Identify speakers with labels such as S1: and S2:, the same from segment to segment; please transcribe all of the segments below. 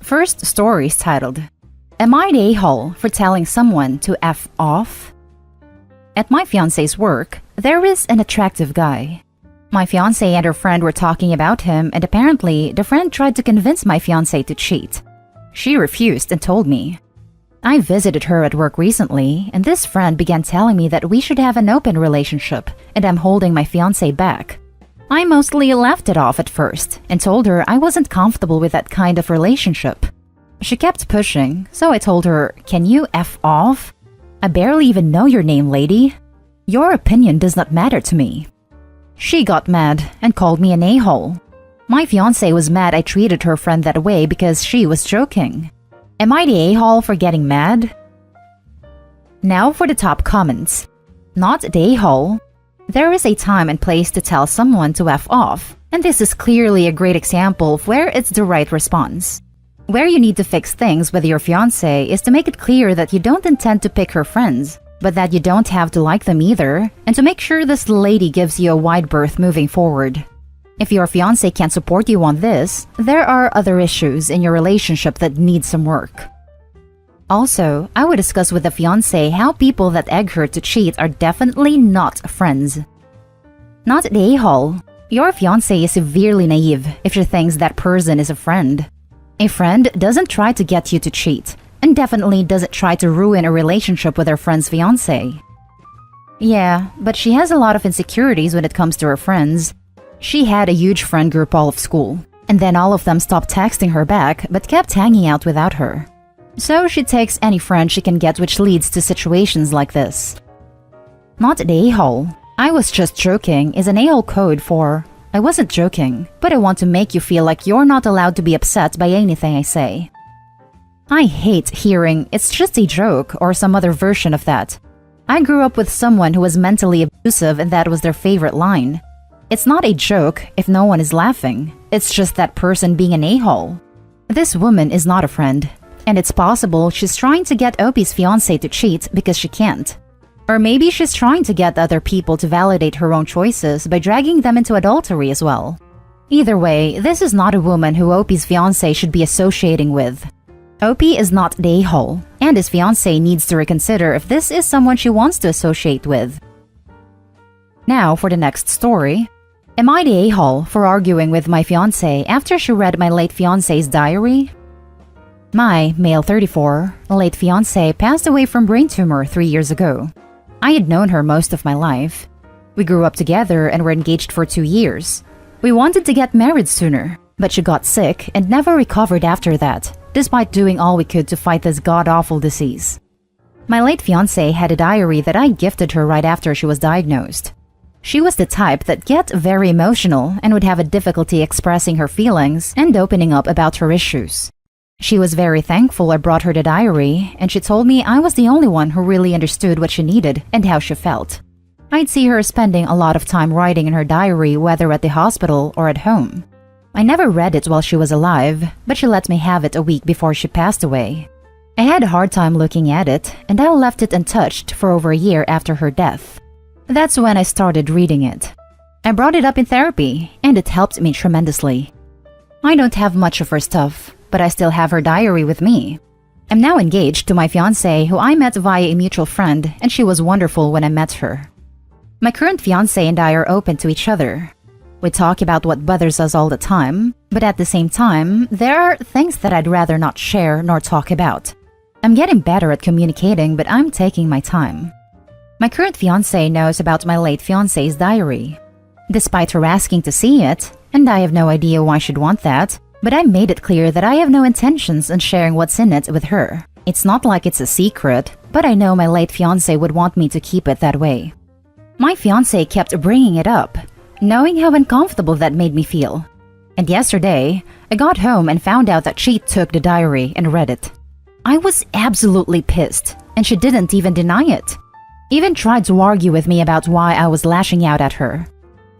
S1: First story is titled, Am I the a-hole for telling someone to F off? At my fiance's work, there is an attractive guy. My fiance and her friend were talking about him, and apparently the friend tried to convince my fiance to cheat. She refused and told me. I visited her at work recently, and this friend began telling me that we should have an open relationship, and I'm holding my fiance back. I mostly laughed it off at first and told her I wasn't comfortable with that kind of relationship. She kept pushing, so I told her, Can you F off? I barely even know your name, lady. Your opinion does not matter to me. She got mad and called me an a-hole. My fiance was mad I treated her friend that way because she was joking. Am I the a-hole for getting mad? Now for the top comments. Not the a-hole. There is a time and place to tell someone to F off, and this is clearly a great example of where it's the right response. Where you need to fix things with your fiancé is to make it clear that you don't intend to pick her friends, but that you don't have to like them either, and to make sure this lady gives you a wide berth moving forward. If your fiancé can't support you on this, there are other issues in your relationship that need some work. Also, I would discuss with the fiancé how people that egg her to cheat are definitely not friends. Not the a-hole. Your fiancé is severely naive if she thinks that person is a friend. A friend doesn't try to get you to cheat, and definitely doesn't try to ruin a relationship with her friend's fiancé. Yeah, but she has a lot of insecurities when it comes to her friends. She had a huge friend group all of school, and then all of them stopped texting her back but kept hanging out without her. So she takes any friend she can get, which leads to situations like this. Not the a-hole. I was just joking is an a-hole code for I wasn't joking, but I want to make you feel like you're not allowed to be upset by anything I say. I hate hearing it's just a joke or some other version of that. I grew up with someone who was mentally abusive and that was their favorite line. It's not a joke if no one is laughing. It's just that person being an a-hole. This woman is not a friend, and it's possible she's trying to get Opie's fiancé to cheat because she can't. Or maybe she's trying to get other people to validate her own choices by dragging them into adultery as well. Either way, this is not a woman who Opie's fiancé should be associating with. Opie is not the a-hole, and his fiancé needs to reconsider if this is someone she wants to associate with. Now for the next story. Am I the a-hole for arguing with my fiancé after she read my late fiancé's diary? My, male 34, late fiancé passed away from brain tumor 3 years ago. I had known her most of my life. We grew up together and were engaged for 2 years. We wanted to get married sooner, but she got sick and never recovered after that, despite doing all we could to fight this god-awful disease. My late fiancé had a diary that I gifted her right after she was diagnosed. She was the type that get very emotional and would have a difficulty expressing her feelings and opening up about her issues. She was very thankful I brought her the diary, and she told me I was the only one who really understood what she needed and how she felt. I'd see her spending a lot of time writing in her diary, whether at the hospital or at home. I never read it while she was alive, but she let me have it a week before she passed away. I had a hard time looking at it, and I left it untouched for over a year after her death. That's when I started reading it. I brought it up in therapy, and it helped me tremendously. I don't have much of her stuff, but I still have her diary with me. I'm now engaged to my fiancé, who I met via a mutual friend, and she was wonderful when I met her. My current fiancé and I are open to each other. We talk about what bothers us all the time, but at the same time, there are things that I'd rather not share nor talk about. I'm getting better at communicating, but I'm taking my time. My current fiancé knows about my late fiancé's diary. Despite her asking to see it, and I have no idea why she'd want that, but I made it clear that I have no intentions on sharing what's in it with her. It's not like it's a secret, but I know my late fiancé would want me to keep it that way. My fiancé kept bringing it up, knowing how uncomfortable that made me feel. And yesterday, I got home and found out that she took the diary and read it. I was absolutely pissed, and she didn't even deny it. Even tried to argue with me about why I was lashing out at her,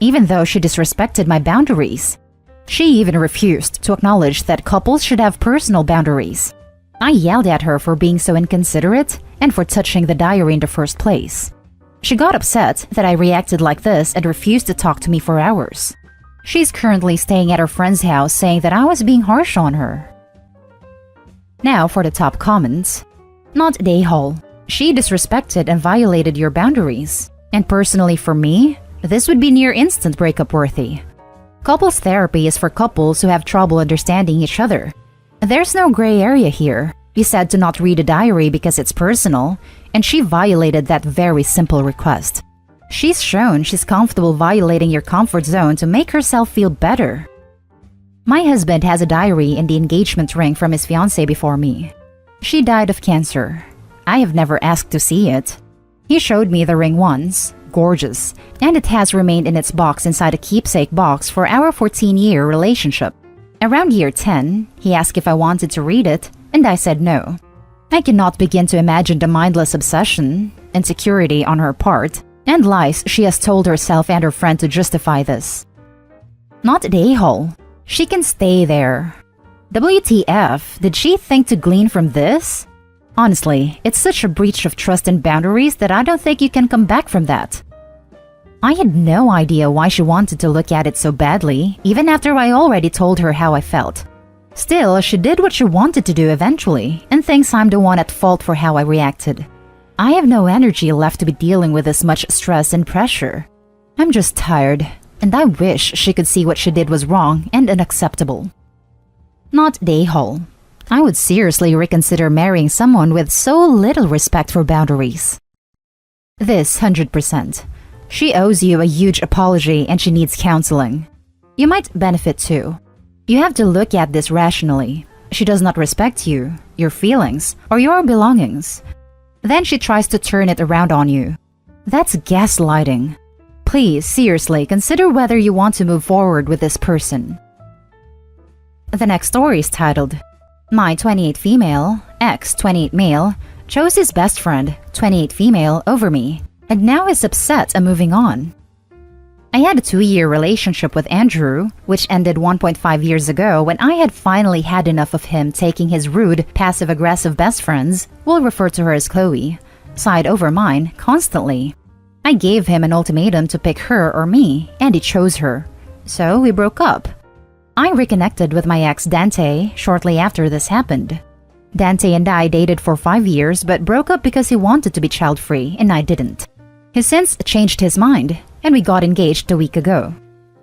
S1: even though she disrespected my boundaries. She even refused to acknowledge that couples should have personal boundaries. I yelled at her for being so inconsiderate and for touching the diary in the first place. She got upset that I reacted like this and refused to talk to me for hours. She's currently staying at her friend's house, saying that I was being harsh on her. Now for the top comments. Not day hole. She disrespected and violated your boundaries. And personally for me, this would be near instant breakup worthy. Couples therapy is for couples who have trouble understanding each other. There's no gray area here. You said to not read a diary because it's personal, and she violated that very simple request. She's shown she's comfortable violating your comfort zone to make herself feel better. My husband has a diary in the engagement ring from his fiancée before me. She died of cancer. I have never asked to see it. He showed me the ring once, gorgeous, and it has remained in its box inside a keepsake box for our 14-year relationship. Around year 10, he asked if I wanted to read it, and I said no. I cannot begin to imagine the mindless obsession, insecurity on her part, and lies she has told herself and her friend to justify this. Not the a-hole. She can stay there. WTF, did she think to glean from this? Honestly, it's such a breach of trust and boundaries that I don't think you can come back from that. I had no idea why she wanted to look at it so badly, even after I already told her how I felt. Still, she did what she wanted to do eventually, and thinks I'm the one at fault for how I reacted. I have no energy left to be dealing with this much stress and pressure. I'm just tired, and I wish she could see what she did was wrong and unacceptable. Not the a-hole. I would seriously reconsider marrying someone with so little respect for boundaries. This 100%. She owes you a huge apology and she needs counseling. You might benefit too. You have to look at this rationally. She does not respect you, your feelings, or your belongings. Then she tries to turn it around on you. That's gaslighting. Please, seriously, consider whether you want to move forward with this person. The next story is titled, My 28 female, ex 28 male, chose his best friend, 28 female, over me, and now is upset and moving on. I had a 2-year relationship with Andrew, which ended 1.5 years ago when I had finally had enough of him taking his rude, passive-aggressive best friends, we'll refer to her as Chloe, side over mine, constantly. I gave him an ultimatum to pick her or me, and he chose her. So we broke up. I reconnected with my ex Dante shortly after this happened. Dante and I dated for 5 years but broke up because he wanted to be child-free and I didn't. He since changed his mind, and we got engaged a week ago.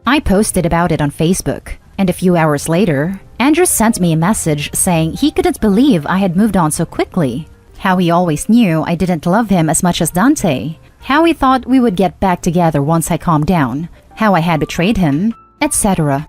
S1: I posted about it on Facebook, and a few hours later, Andrew sent me a message saying he couldn't believe I had moved on so quickly, how he always knew I didn't love him as much as Dante, how he thought we would get back together once I calmed down, how I had betrayed him, etc.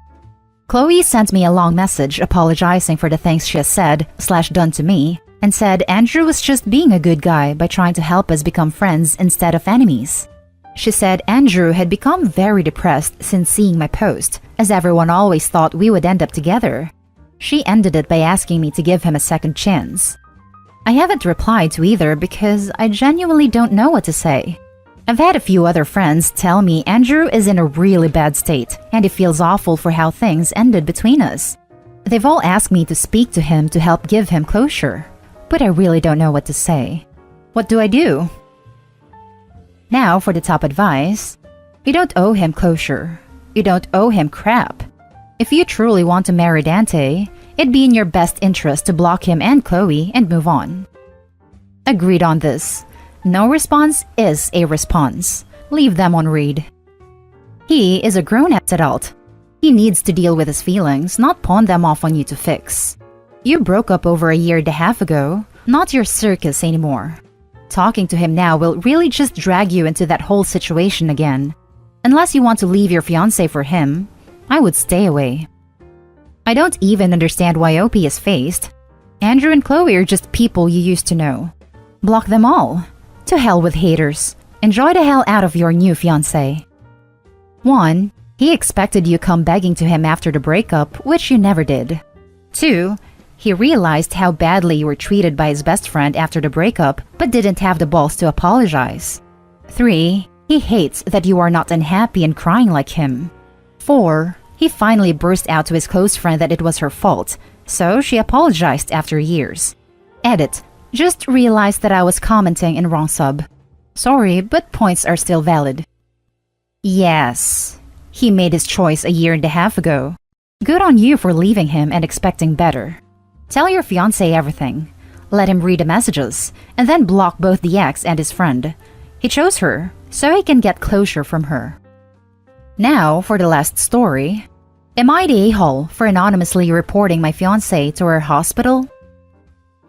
S1: Chloe sent me a long message apologizing for the things she has said/done to me, and said Andrew was just being a good guy by trying to help us become friends instead of enemies. She said Andrew had become very depressed since seeing my post, as everyone always thought we would end up together. She ended it by asking me to give him a second chance. I haven't replied to either because I genuinely don't know what to say. I've had a few other friends tell me Andrew is in a really bad state and he feels awful for how things ended between us. They've all asked me to speak to him to help give him closure, but I really don't know what to say. What do I do? Now for the top advice. You don't owe him closure. You don't owe him crap. If you truly want to marry Dante, it'd be in your best interest to block him and Chloe and move on. Agreed on this. No response is a response. Leave them on read. He is a grown-ass adult. He needs to deal with his feelings, not pawn them off on you to fix. You broke up over a year and a half ago, not your circus anymore. Talking to him now will really just drag you into that whole situation again. Unless you want to leave your fiancé for him, I would stay away. I don't even understand why OP is faced. Andrew and Chloe are just people you used to know. Block them all. To hell with haters. Enjoy the hell out of your new fiancé. 1. He expected you come begging to him after the breakup, which you never did. 2. He realized how badly you were treated by his best friend after the breakup, but didn't have the balls to apologize. 3. He hates that you are not unhappy and crying like him. 4. He finally burst out to his close friend that it was her fault, so she apologized after years. Edit. Just realized that I was commenting in wrong sub. Sorry, but points are still valid. Yes. He made his choice a year and a half ago. Good on you for leaving him and expecting better. Tell your fiancé everything. Let him read the messages, and then block both the ex and his friend. He chose her, so he can get closure from her. Now, for the last story. Am I the a-hole for anonymously reporting my fiancé to her hospital?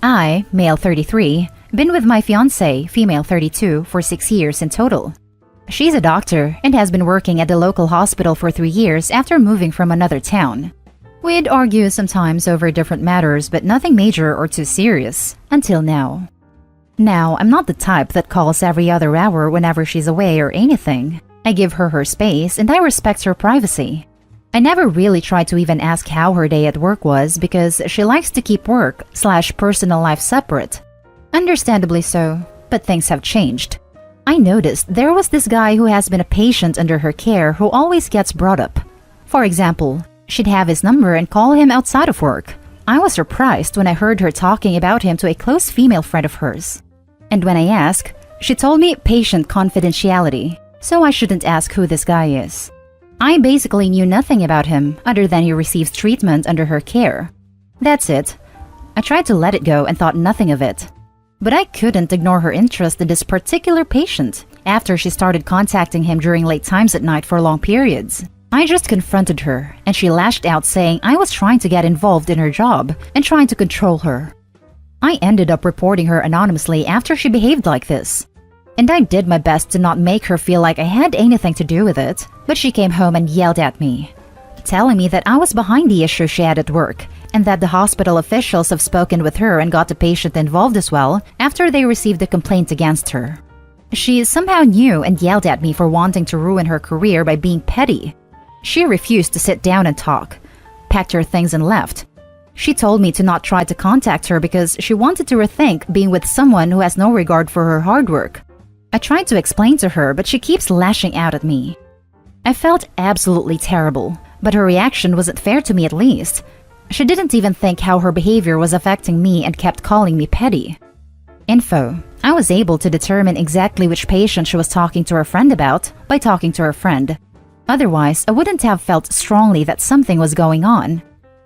S1: I, male 33, been with my fiancé, female 32, for 6 years in total. She's a doctor and has been working at the local hospital for 3 years after moving from another town. We'd argue sometimes over different matters, but nothing major or too serious, until now. Now, I'm not the type that calls every other hour whenever she's away or anything. I give her her space and I respect her privacy. I never really tried to even ask how her day at work was because she likes to keep work/personal life separate. Understandably so, but things have changed. I noticed there was this guy who has been a patient under her care who always gets brought up. For example, she'd have his number and call him outside of work. I was surprised when I heard her talking about him to a close female friend of hers. And when I asked, she told me patient confidentiality, so I shouldn't ask who this guy is. I basically knew nothing about him other than he receives treatment under her care. That's it. I tried to let it go and thought nothing of it. But I couldn't ignore her interest in this particular patient after she started contacting him during late times at night for long periods. I just confronted her, and she lashed out saying I was trying to get involved in her job and trying to control her. I ended up reporting her anonymously after she behaved like this. And I did my best to not make her feel like I had anything to do with it, but she came home and yelled at me, telling me that I was behind the issue she had at work, and that the hospital officials have spoken with her and got the patient involved as well after they received a complaint against her. She somehow knew and yelled at me for wanting to ruin her career by being petty. She refused to sit down and talk, packed her things and left. She told me to not try to contact her because she wanted to rethink being with someone who has no regard for her hard work. I tried to explain to her, but she keeps lashing out at me. I felt absolutely terrible, but her reaction wasn't fair to me at least. She didn't even think how her behavior was affecting me and kept calling me petty. Info: I was able to determine exactly which patient she was talking to her friend about by talking to her friend. Otherwise, I wouldn't have felt strongly that something was going on.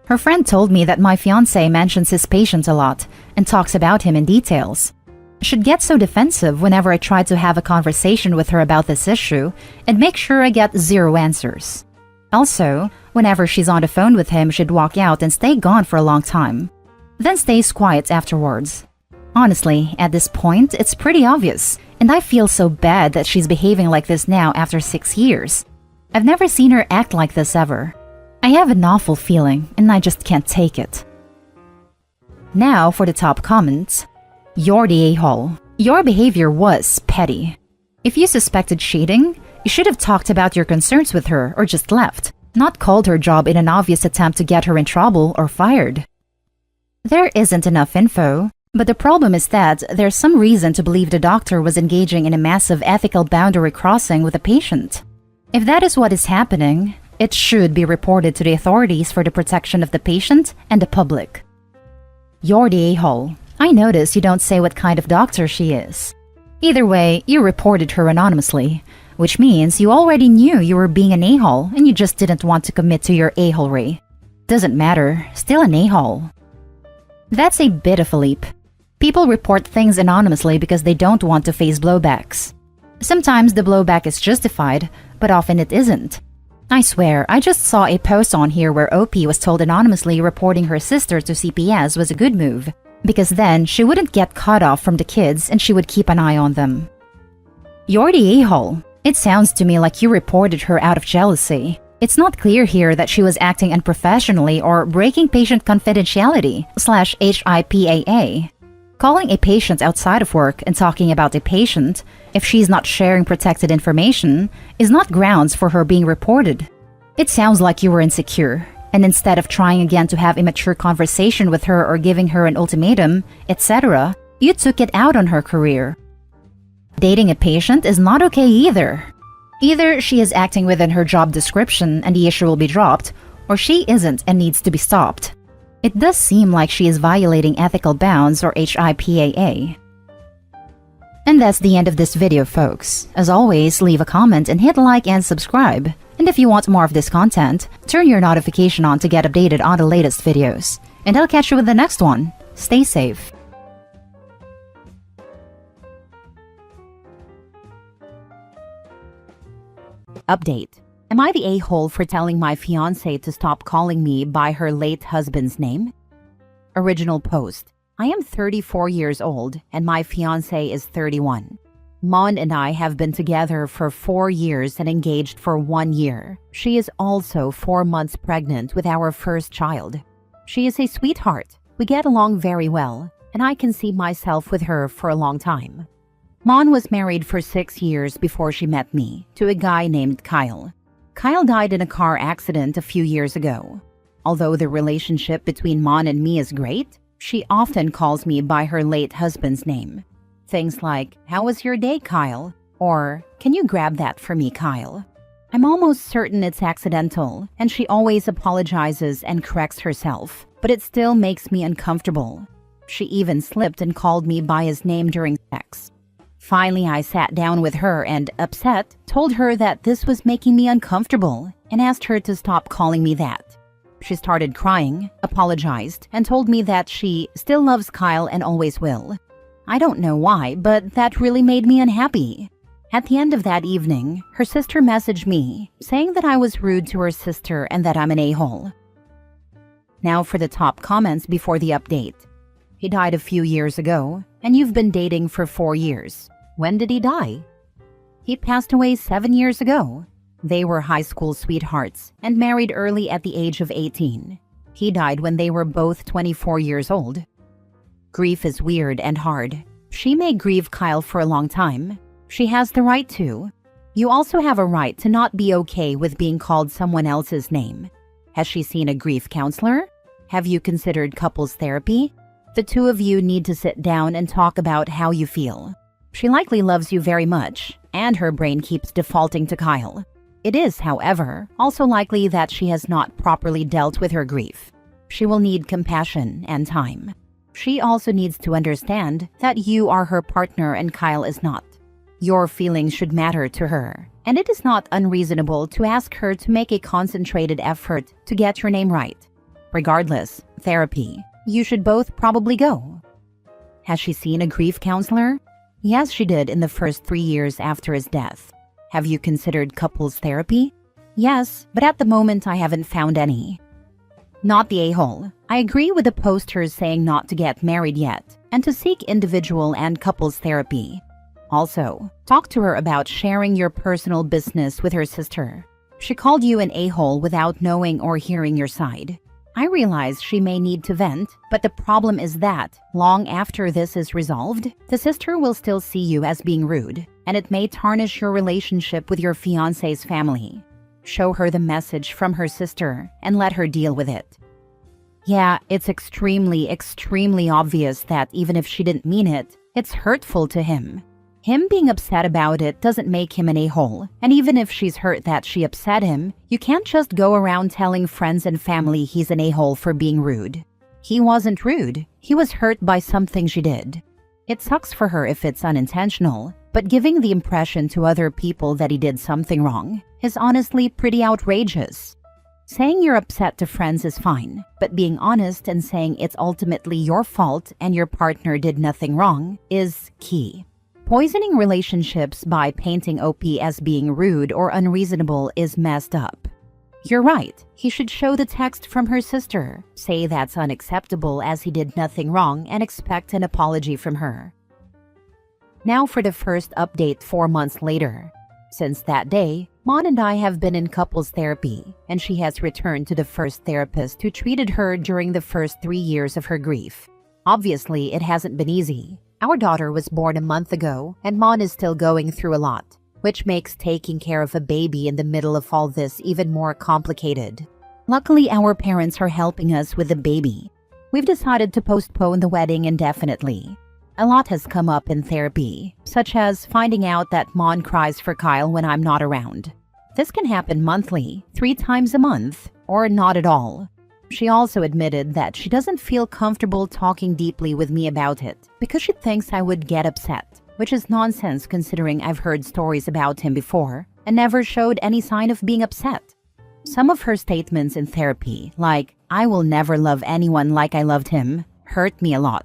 S1: Her friend told me that my fiancé mentions his patient a lot and talks about him in details. She'd get so defensive whenever I tried to have a conversation with her about this issue and make sure I get zero answers. Also, whenever she's on the phone with him, she'd walk out and stay gone for a long time, then stays quiet afterwards. Honestly, at this point, it's pretty obvious, and I feel so bad that she's behaving like this now after 6 years. I've never seen her act like this ever. I have an awful feeling, and I just can't take it. Now for the top comments. You're the a-hole. Your behavior was petty. If you suspected cheating, you should have talked about your concerns with her or just left, not called her job in an obvious attempt to get her in trouble or fired. There isn't enough info, but the problem is that there's some reason to believe the doctor was engaging in a massive ethical boundary crossing with a patient. If that is what is happening, it should be reported to the authorities for the protection of the patient and the public. You're the a-hole. I notice you don't say what kind of doctor she is. Either way, you reported her anonymously, which means you already knew you were being an a-hole and you just didn't want to commit to your a-holery. Doesn't matter, still an a-hole. That's a bit of a leap. People report things anonymously because they don't want to face blowbacks. Sometimes the blowback is justified, but often it isn't. I swear, I just saw a post on here where OP was told anonymously reporting her sister to CPS was a good move, because then she wouldn't get cut off from the kids and she would keep an eye on them. You're the a-hole. It sounds to me like you reported her out of jealousy. It's not clear here that she was acting unprofessionally or breaking patient confidentiality/HIPAA. Calling a patient outside of work and talking about a patient, if she's not sharing protected information, is not grounds for her being reported. It sounds like you were insecure, and instead of trying again to have a mature conversation with her or giving her an ultimatum, etc., you took it out on her career. Dating a patient is not okay either. Either she is acting within her job description and the issue will be dropped, or she isn't and needs to be stopped. It does seem like she is violating ethical bounds or HIPAA. And that's the end of this video, folks. As always, leave a comment and hit like and subscribe. And if you want more of this content, turn your notification on to get updated on the latest videos. And I'll catch you with the next one. Stay safe. Update. Am I the a-hole for telling my fiancé to stop calling me by her late husband's name? Original post. I am 34 years old and my fiancé is 31. Mon and I have been together for 4 years and engaged for 1 year. She is also 4 months pregnant with our first child. She is a sweetheart. We get along very well, and I can see myself with her for a long time. Mon was married for 6 years before she met me, to a guy named Kyle. Kyle died in a car accident a few years ago. Although the relationship between Mon and me is great, she often calls me by her late husband's name. Things like, "How was your day, Kyle?" Or, "Can you grab that for me, Kyle?" I'm almost certain it's accidental, and she always apologizes and corrects herself, but it still makes me uncomfortable. She even slipped and called me by his name during sex. Finally, I sat down with her and, upset, told her that this was making me uncomfortable and asked her to stop calling me that. She started crying, apologized, and told me that she still loves Kyle and always will. I don't know why, but that really made me unhappy. At the end of that evening, her sister messaged me, saying that I was rude to her sister and that I'm an a-hole. Now for the top comments before the update. He died a few years ago, and you've been dating for 4 years. When did he die? He passed away 7 years ago. They were high school sweethearts and married early at the age of 18. He died when they were both 24 years old. Grief is weird and hard. She may grieve Kyle for a long time. She has the right to. You also have a right to not be okay with being called someone else's name. Has she seen a grief counselor? Have you considered couples therapy? The two of you need to sit down and talk about how you feel. She likely loves you very much, and her brain keeps defaulting to Kyle. It is, however, also likely that she has not properly dealt with her grief. She will need compassion and time. She also needs to understand that you are her partner and Kyle is not. Your feelings should matter to her, and it is not unreasonable to ask her to make a concentrated effort to get your name right. Regardless, therapy. You should both probably go. Has she seen a grief counselor? Yes, she did in the first 3 years after his death. Have you considered couples therapy? Yes, but at the moment I haven't found any. Not the a-hole. I agree with the posters saying not to get married yet and to seek individual and couples therapy. Also, talk to her about sharing your personal business with her sister. She called you an a-hole without knowing or hearing your side. I realize she may need to vent, but the problem is that, long after this is resolved, the sister will still see you as being rude, and it may tarnish your relationship with your fiancé's family. Show her the message from her sister and let her deal with it. Yeah, it's extremely obvious that even if she didn't mean it, it's hurtful to him. Him being upset about it doesn't make him an a-hole, and even if she's hurt that she upset him, you can't just go around telling friends and family he's an a-hole for being rude. He wasn't rude, he was hurt by something she did. It sucks for her if it's unintentional, but giving the impression to other people that he did something wrong is honestly pretty outrageous. Saying you're upset to friends is fine, but being honest and saying it's ultimately your fault and your partner did nothing wrong is key. Poisoning relationships by painting OP as being rude or unreasonable is messed up. You're right, he should show the text from her sister, say that's unacceptable as he did nothing wrong, and expect an apology from her. Now for the first update 4 months later. Since that day, Mon and I have been in couples therapy, and she has returned to the first therapist who treated her during the first 3 years of her grief. Obviously, it hasn't been easy. Our daughter was born a month ago, and Mon is still going through a lot, which makes taking care of a baby in the middle of all this even more complicated. Luckily, our parents are helping us with the baby. We've decided to postpone the wedding indefinitely. A lot has come up in therapy, such as finding out that Mon cries for Kyle when I'm not around. This can happen monthly, 3 times a month, or not at all. She also admitted that she doesn't feel comfortable talking deeply with me about it because she thinks I would get upset, which is nonsense considering I've heard stories about him before and never showed any sign of being upset. Some of her statements in therapy, like, "I will never love anyone like I loved him," hurt me a lot.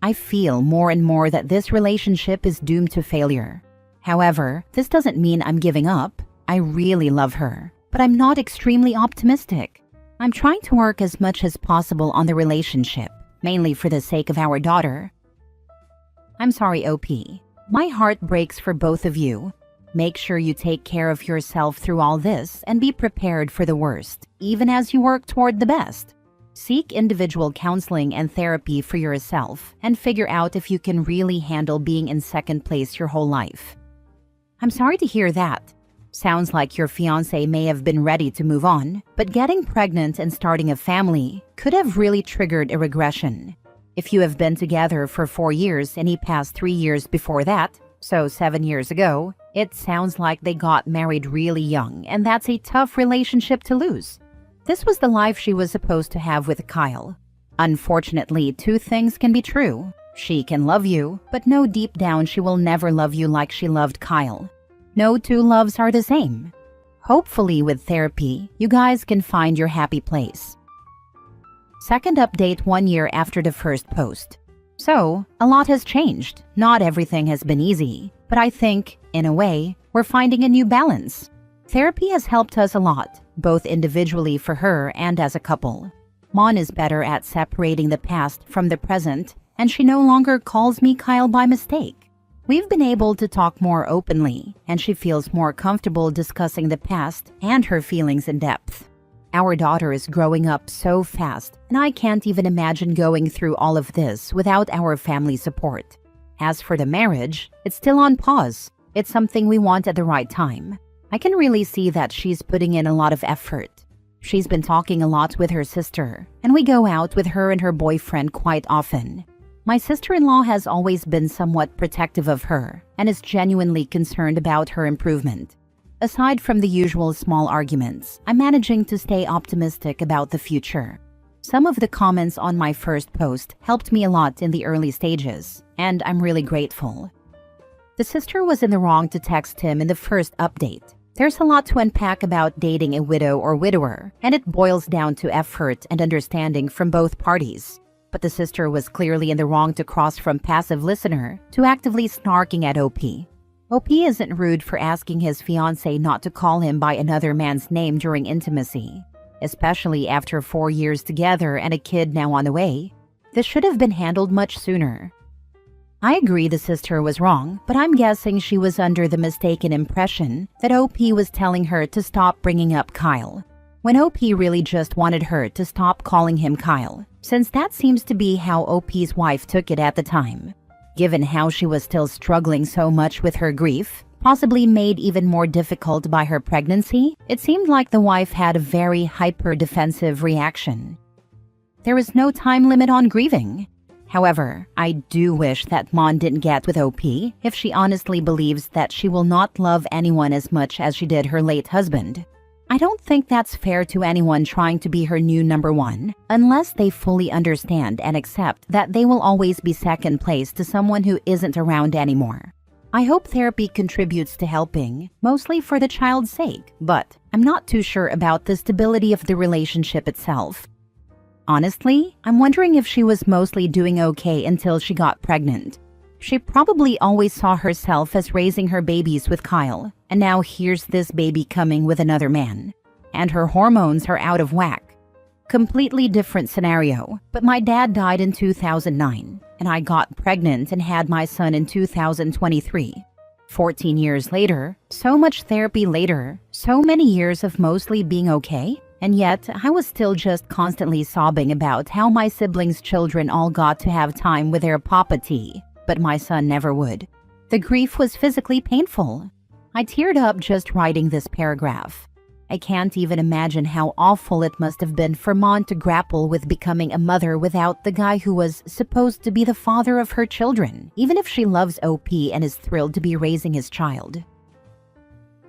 S1: I feel more and more that this relationship is doomed to failure. However, this doesn't mean I'm giving up. I really love her, but I'm not extremely optimistic. I'm trying to work as much as possible on the relationship, mainly for the sake of our daughter. I'm sorry, OP. My heart breaks for both of you. Make sure you take care of yourself through all this and be prepared for the worst, even as you work toward the best. Seek individual counseling and therapy for yourself and figure out if you can really handle being in second place your whole life. I'm sorry to hear that. Sounds like your fiancé may have been ready to move on, but getting pregnant and starting a family could have really triggered a regression. If you have been together for 4 years and he passed 3 years before that, so 7 years ago, it sounds like they got married really young, and that's a tough relationship to lose. This was the life she was supposed to have with Kyle. Unfortunately, 2 things can be true. She can love you, but know deep down she will never love you like she loved Kyle. No 2 loves are the same. Hopefully with therapy, you guys can find your happy place. Second update 1 year after the first post. So, a lot has changed. Not everything has been easy, but I think, in a way, we're finding a new balance. Therapy has helped us a lot, both individually for her and as a couple. Mon is better at separating the past from the present, and she no longer calls me Kyle by mistake. We've been able to talk more openly, and she feels more comfortable discussing the past and her feelings in depth. Our daughter is growing up so fast, and I can't even imagine going through all of this without our family support. As for the marriage, it's still on pause. It's something we want at the right time. I can really see that she's putting in a lot of effort. She's been talking a lot with her sister, and we go out with her and her boyfriend quite often. My sister-in-law has always been somewhat protective of her and is genuinely concerned about her improvement. Aside from the usual small arguments, I'm managing to stay optimistic about the future. Some of the comments on my first post helped me a lot in the early stages, and I'm really grateful. The sister was in the wrong to text him in the first update. There's a lot to unpack about dating a widow or widower, and it boils down to effort and understanding from both parties. But the sister was clearly in the wrong to cross from passive listener to actively snarking at OP. OP isn't rude for asking his fiancé not to call him by another man's name during intimacy, especially after 4 years together and a kid now on the way. This should have been handled much sooner. I agree the sister was wrong, but I'm guessing she was under the mistaken impression that OP was telling her to stop bringing up Kyle, when OP really just wanted her to stop calling him Kyle, since that seems to be how OP's wife took it at the time. Given how she was still struggling so much with her grief, possibly made even more difficult by her pregnancy, it seemed like the wife had a very hyper-defensive reaction. There is no time limit on grieving. However, I do wish that Mon didn't get with OP if she honestly believes that she will not love anyone as much as she did her late husband. I don't think that's fair to anyone trying to be her new number one, unless they fully understand and accept that they will always be second place to someone who isn't around anymore. I hope therapy contributes to helping, mostly for the child's sake, but I'm not too sure about the stability of the relationship itself. Honestly, I'm wondering if she was mostly doing okay until she got pregnant. She probably always saw herself as raising her babies with Kyle, and now here's this baby coming with another man. And her hormones are out of whack. Completely different scenario, but my dad died in 2009, and I got pregnant and had my son in 2023. 14 years later, so much therapy later, so many years of mostly being okay, and yet I was still just constantly sobbing about how my siblings' children all got to have time with their Papa T, but my son never would. The grief was physically painful. I teared up just writing this paragraph. I can't even imagine how awful it must have been for Mon to grapple with becoming a mother without the guy who was supposed to be the father of her children, even if she loves OP and is thrilled to be raising his child.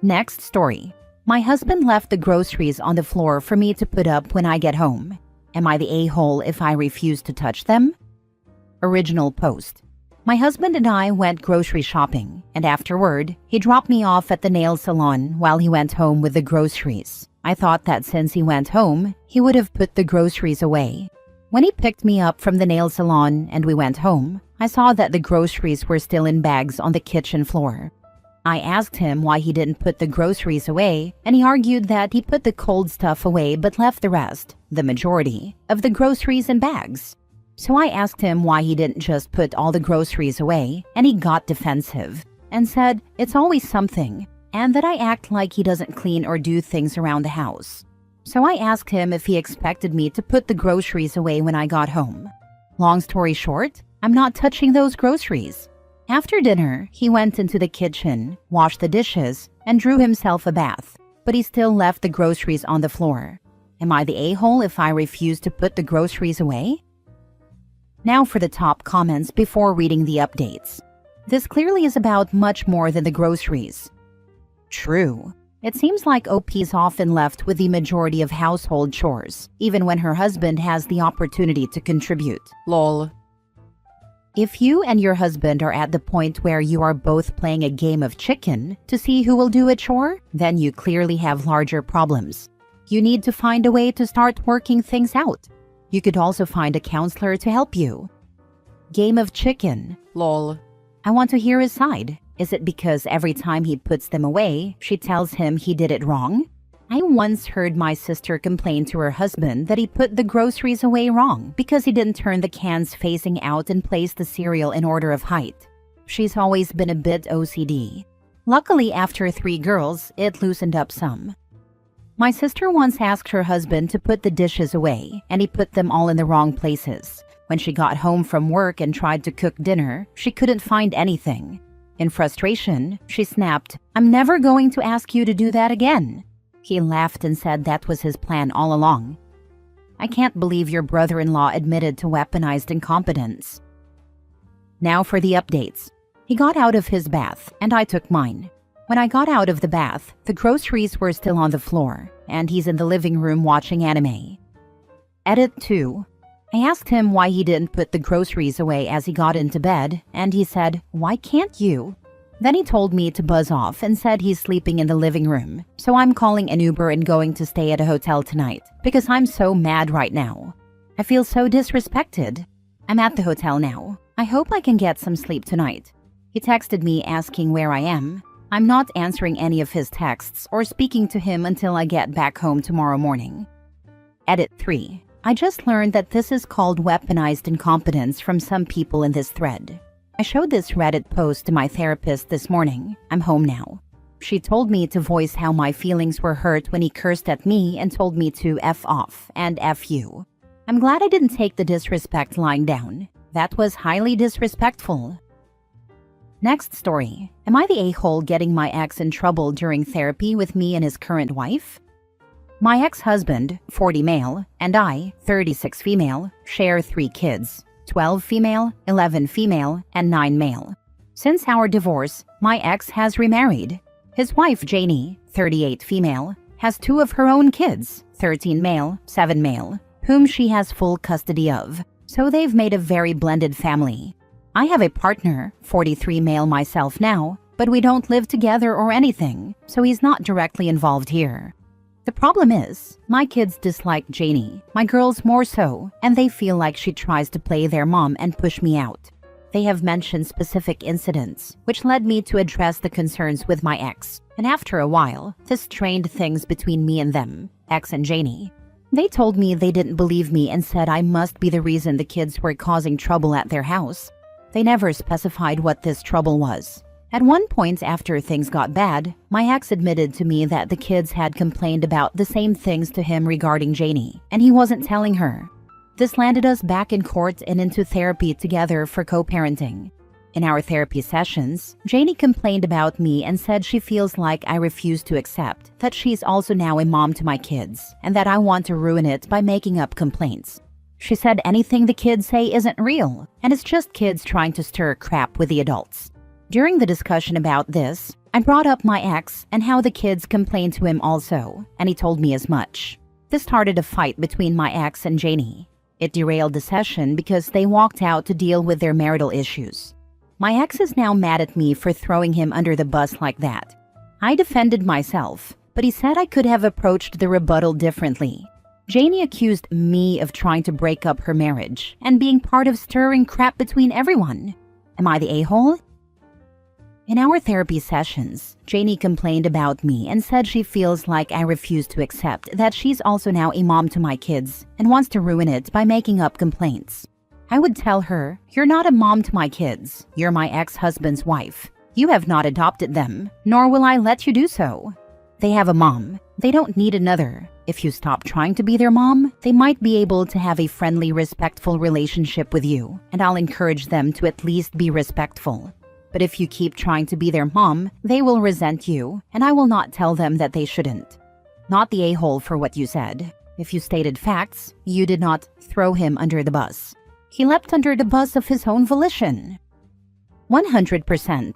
S1: Next story. My husband left the groceries on the floor for me to put up when I get home. Am I the a-hole if I refuse to touch them? Original post. My husband and I went grocery shopping, and afterward, he dropped me off at the nail salon while he went home with the groceries. I thought that since he went home, he would have put the groceries away. When he picked me up from the nail salon and we went home, I saw that the groceries were still in bags on the kitchen floor. I asked him why he didn't put the groceries away, and he argued that he put the cold stuff away but left the rest, the majority, of the groceries in bags. So I asked him why he didn't just put all the groceries away, and he got defensive and said it's always something, and that I act like he doesn't clean or do things around the house. So I asked him if he expected me to put the groceries away when I got home. Long story short, I'm not touching those groceries. After dinner, he went into the kitchen, washed the dishes, and drew himself a bath, but he still left the groceries on the floor. Am I the a-hole if I refuse to put the groceries away? Now for the top comments before reading the updates. This clearly is about much more than the groceries. True. It seems like OP's often left with the majority of household chores, even when her husband has the opportunity to contribute. Lol. If you and your husband are at the point where you are both playing a game of chicken to see who will do a chore, then you clearly have larger problems. You need to find a way to start working things out. You could also find a counselor to help you. Game of chicken. Lol. I want to hear his side. Is it because every time he puts them away, she tells him he did it wrong? I once heard my sister complain to her husband that he put the groceries away wrong because he didn't turn the cans facing out and place the cereal in order of height. She's always been a bit OCD. Luckily, after 3 girls, it loosened up some. My sister once asked her husband to put the dishes away, and he put them all in the wrong places. When she got home from work and tried to cook dinner, she couldn't find anything. In frustration, she snapped, "I'm never going to ask you to do that again." He laughed and said that was his plan all along. I can't believe your brother-in-law admitted to weaponized incompetence. Now for the updates. He got out of his bath, and I took mine. When I got out of the bath, the groceries were still on the floor, and he's in the living room watching anime. Edit 2. I asked him why he didn't put the groceries away as he got into bed, and he said, "Why can't you?" Then he told me to buzz off and said he's sleeping in the living room, so I'm calling an Uber and going to stay at a hotel tonight because I'm so mad right now. I feel so disrespected. I'm at the hotel now. I hope I can get some sleep tonight. He texted me asking where I am. I'm not answering any of his texts or speaking to him until I get back home tomorrow morning. Edit 3. I just learned that this is called weaponized incompetence from some people in this thread. I showed this Reddit post to my therapist this morning. I'm home now. She told me to voice how my feelings were hurt when he cursed at me and told me to F off and F you. I'm glad I didn't take the disrespect lying down. That was highly disrespectful. Next story. Am I the a-hole getting my ex in trouble during therapy with me and his current wife? My ex-husband, 40 male, and I, 36 female, share 3 kids. 12 female, 11 female, and 9 male. Since our divorce, my ex has remarried. His wife, Janie, 38 female, has 2 of her own kids, 13 male, 7 male, whom she has full custody of. So they've made a very blended family. I have a partner, 43 male myself now, but we don't live together or anything, so he's not directly involved here. The problem is, my kids dislike Janie, my girls more so, and they feel like she tries to play their mom and push me out. They have mentioned specific incidents, which led me to address the concerns with my ex, and after a while, this strained things between me and them, ex and Janie. They told me they didn't believe me and said I must be the reason the kids were causing trouble at their house. They never specified what this trouble was. At one point after things got bad, my ex admitted to me that the kids had complained about the same things to him regarding Janie, and he wasn't telling her. This landed us back in court and into therapy together for co-parenting. In our therapy sessions, Janie complained about me and said she feels like I refuse to accept that she's also now a mom to my kids, and that I want to ruin it by making up complaints. She said anything the kids say isn't real, and it's just kids trying to stir crap with the adults. During the discussion about this, I brought up my ex and how the kids complained to him also, and he told me as much. This started a fight between my ex and Janie. It derailed the session because they walked out to deal with their marital issues. My ex is now mad at me for throwing him under the bus like that. I defended myself, but he said I could have approached the rebuttal differently. Janie accused me of trying to break up her marriage and being part of stirring crap between everyone. Am I the a-hole? In our therapy sessions, Janie complained about me and said she feels like I refuse to accept that she's also now a mom to my kids and wants to ruin it by making up complaints. I would tell her, "You're not a mom to my kids. You're my ex-husband's wife. You have not adopted them, nor will I let you do so. They have a mom. They don't need another. If you stop trying to be their mom, they might be able to have a friendly, respectful relationship with you, and I'll encourage them to at least be respectful. But if you keep trying to be their mom, they will resent you, and I will not tell them that they shouldn't." Not the a-hole for what you said. If you stated facts, you did not throw him under the bus. He leapt under the bus of his own volition. 100%.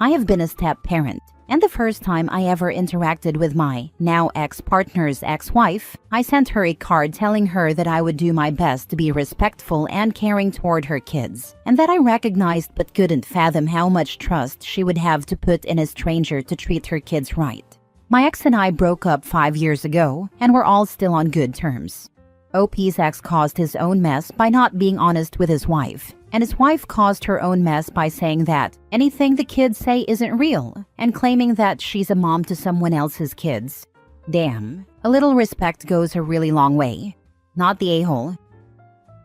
S1: I have been a step-parent, and the first time I ever interacted with my now ex-partner's ex-wife, I sent her a card telling her that I would do my best to be respectful and caring toward her kids, and that I recognized but couldn't fathom how much trust she would have to put in a stranger to treat her kids right. My ex and I broke up 5 years ago, and we're all still on good terms. OP's ex caused his own mess by not being honest with his wife, and his wife caused her own mess by saying that anything the kids say isn't real and claiming that she's a mom to someone else's kids. Damn, a little respect goes a really long way. Not the a-hole.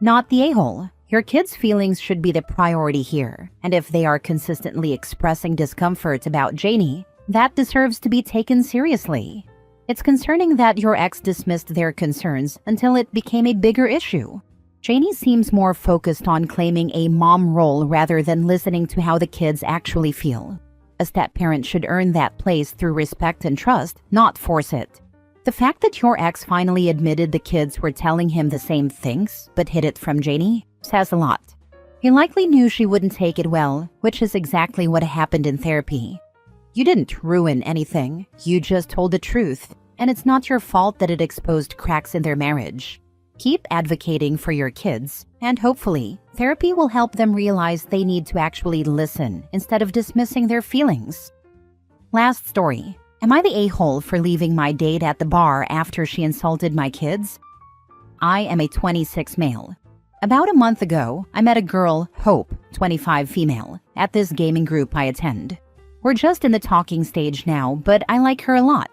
S1: Not the a-hole. Your kids' feelings should be the priority here, and if they are consistently expressing discomfort about Janie, that deserves to be taken seriously. It's concerning that your ex dismissed their concerns until it became a bigger issue. Janie seems more focused on claiming a mom role rather than listening to how the kids actually feel. A step-parent should earn that place through respect and trust, not force it. The fact that your ex finally admitted the kids were telling him the same things but hid it from Janie says a lot. He likely knew she wouldn't take it well, which is exactly what happened in therapy. You didn't ruin anything, you just told the truth, and it's not your fault that it exposed cracks in their marriage. Keep advocating for your kids, and hopefully, therapy will help them realize they need to actually listen instead of dismissing their feelings. Last story. Am I the a-hole for leaving my date at the bar after she insulted my kids? I am a 26 male. About a month ago, I met a girl, Hope, 25 female, at this gaming group I attend. We're just in the talking stage now, but I like her a lot.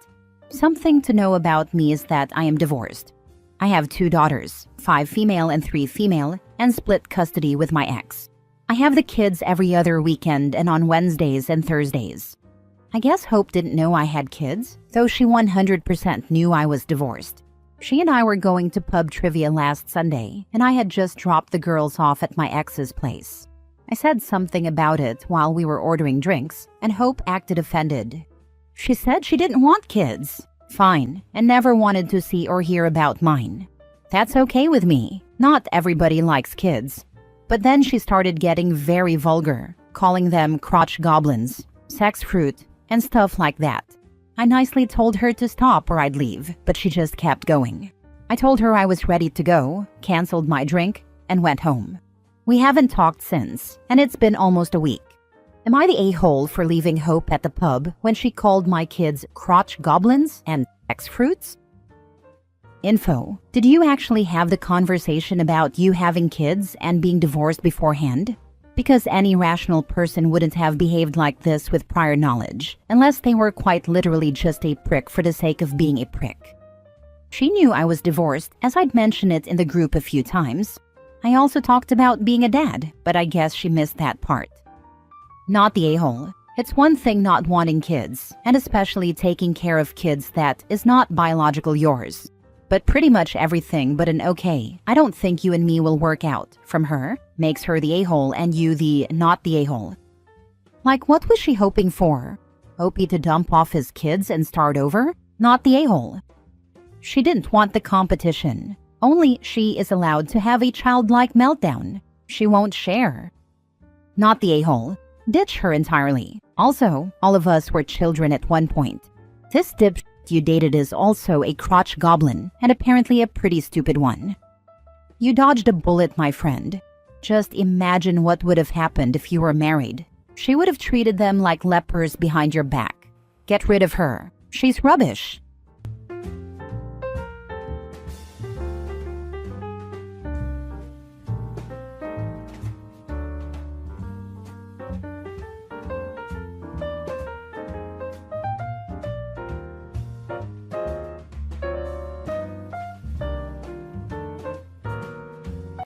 S1: Something to know about me is that I am divorced. I have 2 daughters, 5 female and 3 female, and split custody with my ex. I have the kids every other weekend and on Wednesdays and Thursdays. I guess Hope didn't know I had kids, though she 100% knew I was divorced. She and I were going to pub trivia last Sunday, and I had just dropped the girls off at my ex's place. I said something about it while we were ordering drinks, and Hope acted offended. She said she didn't want kids. Fine, and never wanted to see or hear about mine. That's okay with me. Not everybody likes kids. But then she started getting very vulgar, calling them crotch goblins, sex fruit, and stuff like that. I nicely told her to stop or I'd leave, but she just kept going. I told her I was ready to go, canceled my drink, and went home. We haven't talked since, and it's been almost a week. Am I the a-hole for leaving Hope at the pub when she called my kids crotch goblins and sex fruits? Info. Did you actually have the conversation about you having kids and being divorced beforehand? Because any rational person wouldn't have behaved like this with prior knowledge, unless they were quite literally just a prick for the sake of being a prick. She knew I was divorced, as I'd mentioned it in the group a few times. I also talked about being a dad, but I guess she missed that part. Not the a-hole. It's one thing not wanting kids, and especially taking care of kids that is not biological yours. But pretty much everything but an okay, I don't think you and me will work out, from her, makes her the a-hole and you the not the a-hole. Like, what was she hoping for? Opie to dump off his kids and start over? Not the a-hole. She didn't want the competition. Only she is allowed to have a childlike meltdown. She won't share. Not the a-hole. Ditch her entirely. Also, all of us were children at one point. This dipshit you dated is also a crotch goblin, and apparently a pretty stupid one. You dodged a bullet, my friend. Just imagine what would have happened if you were married. She would have treated them like lepers behind your back. Get rid of her. She's rubbish.